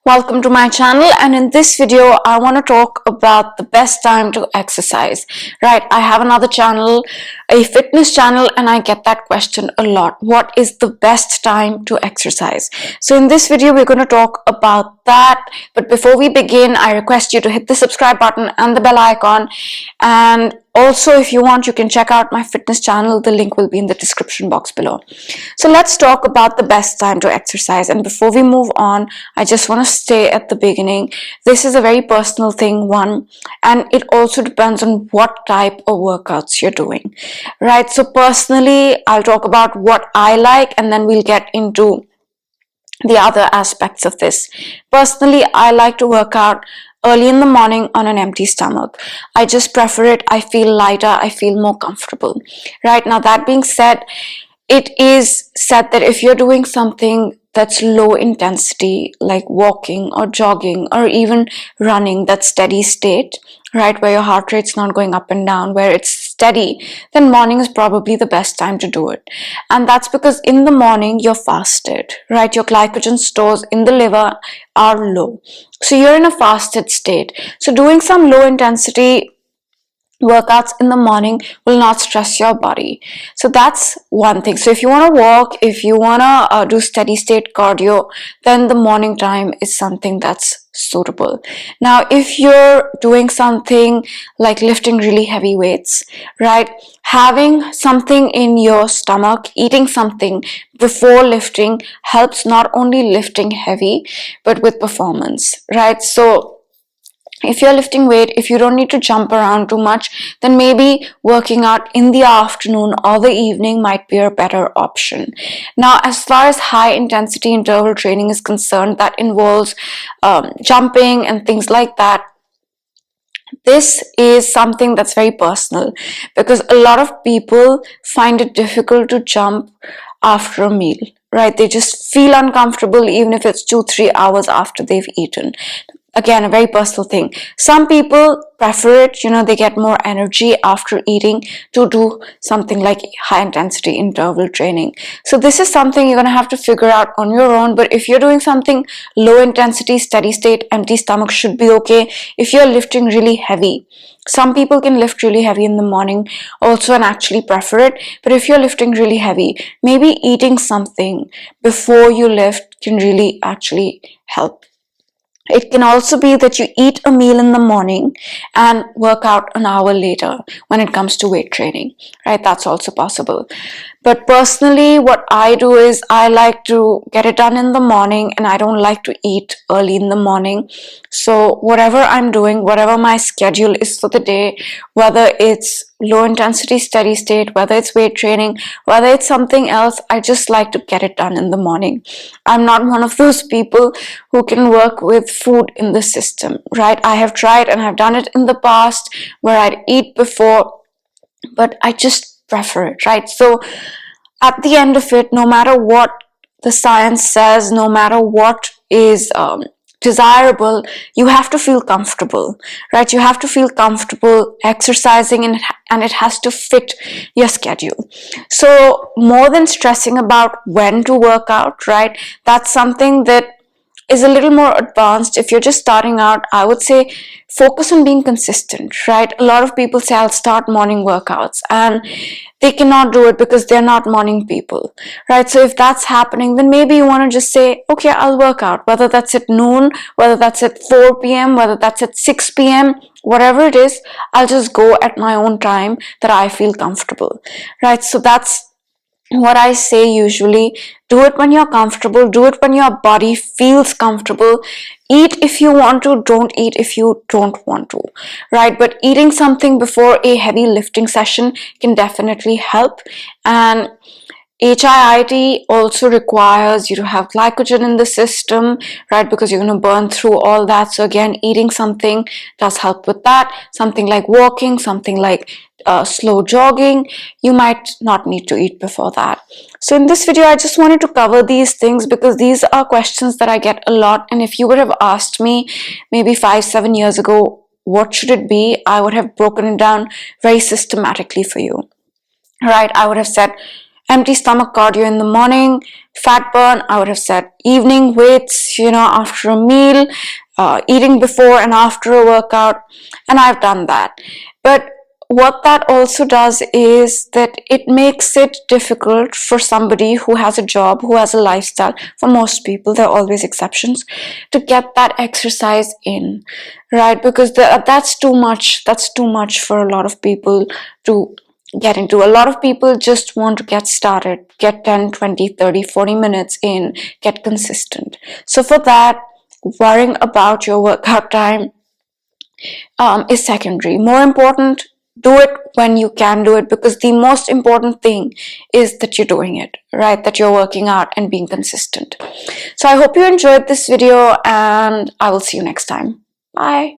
Welcome to my channel, and in this video I want to talk about the best time to exercise. Right, I have another channel, a fitness channel, and I get that question a lot. What is the best time to exercise? So in this video we're going to talk about that, but before we begin I request you to hit the subscribe button and the bell icon, and also if you want you can check out my fitness channel. The link will be in the description box below. So let's talk about the best time to exercise, and before we move on I just want to stay at the beginning. This is a very personal thing, one, and it also depends on what type of workouts you're doing, right? So personally I'll talk about what I like, and then we'll get into the other aspects of this. Personally, I like to work out early in the morning on an empty stomach. I just prefer it. I feel lighter, I feel more comfortable. Right now, that being said, it is said that if you're doing something that's low intensity, like walking or jogging or even running, that's steady state, right, where your heart rate's not going up and down, where it's steady, then morning is probably the best time to do it. And that's because in the morning you're fasted, right? Your glycogen stores in the liver are low, so you're in a fasted state. So doing some low intensity workouts in the morning will not stress your body. So that's one thing. So if you want to walk, if you want to do steady state cardio, then the morning time is something that's suitable. Now if you're doing something like lifting really heavy weights, right, having something in your stomach, eating something before lifting helps not only lifting heavy but with performance, right? So if you're lifting weight, if you don't need to jump around too much, then maybe working out in the afternoon or the evening might be a better option. Now, as far as high intensity interval training is concerned, that involves jumping and things like that. This is something that's very personal, because a lot of people find it difficult to jump after a meal, right? They just feel uncomfortable even if it's 2-3 hours after they've eaten. Again, a very personal thing. Some people prefer it, they get more energy after eating to do something like high intensity interval training. So this is something you're going to have to figure out on your own. But if you're doing something low intensity, steady state, empty stomach should be okay. If you're lifting really heavy, some people can lift really heavy in the morning also and actually prefer it. But if you're lifting really heavy, maybe eating something before you lift can really actually help. It can also be that you eat a meal in the morning and work out an hour later when it comes to weight training, right? That's also possible. But personally, what I do is I like to get it done in the morning, and I don't like to eat early in the morning. So whatever I'm doing, whatever my schedule is for the day, whether it's low intensity steady state, whether it's weight training, whether it's something else, I just like to get it done in the morning. I'm not one of those people who can work with food in the system, right? I have tried and I've done it in the past where I'd eat before, but I just prefer it, right? So at the end of it, no matter what the science says, no matter what is desirable, you have to feel comfortable, right? You have to feel comfortable exercising, and it has to fit your schedule. So more than stressing about when to work out, right, that's something that is a little more advanced. If you're just starting out, I would say focus on being consistent, right? A lot of people say I'll start morning workouts, and they cannot do it because they're not morning people, right? So if that's happening, then maybe you want to just say, okay, I'll work out, whether that's at noon, whether that's at 4 p.m., whether that's at 6 p.m., whatever it is, I'll just go at my own time that I feel comfortable, right? So that's what I say usually. Do it when you're comfortable, do it when your body feels comfortable. Eat if you want to, don't eat if you don't want to, right? But eating something before a heavy lifting session can definitely help. And HIIT also requires you to have glycogen in the system, right? Because you're going to burn through all that. So again, eating something does help with that. Something like walking, something like slow jogging, you might not need to eat before that. So in this video, I just wanted to cover these things because these are questions that I get a lot. And if you would have asked me maybe 5-7 years ago, what should it be? I would have broken it down very systematically for you, right? I would have said empty stomach cardio in the morning. Fat burn, I would have said evening weights, after a meal, eating before and after a workout, and I've done that. But what that also does is that it makes it difficult for somebody who has a job, who has a lifestyle. For most people, there are always exceptions, to get that exercise in, right? Because that's too much. That's too much for a lot of people to get into. A lot of people just want to get started, get 10, 20, 30, 40 minutes in, get consistent. So for that, worrying about your workout time is secondary. More important, do it when you can do it, because the most important thing is that you're doing it, right? That you're working out and being consistent. So I hope you enjoyed this video, and I will see you next time. Bye.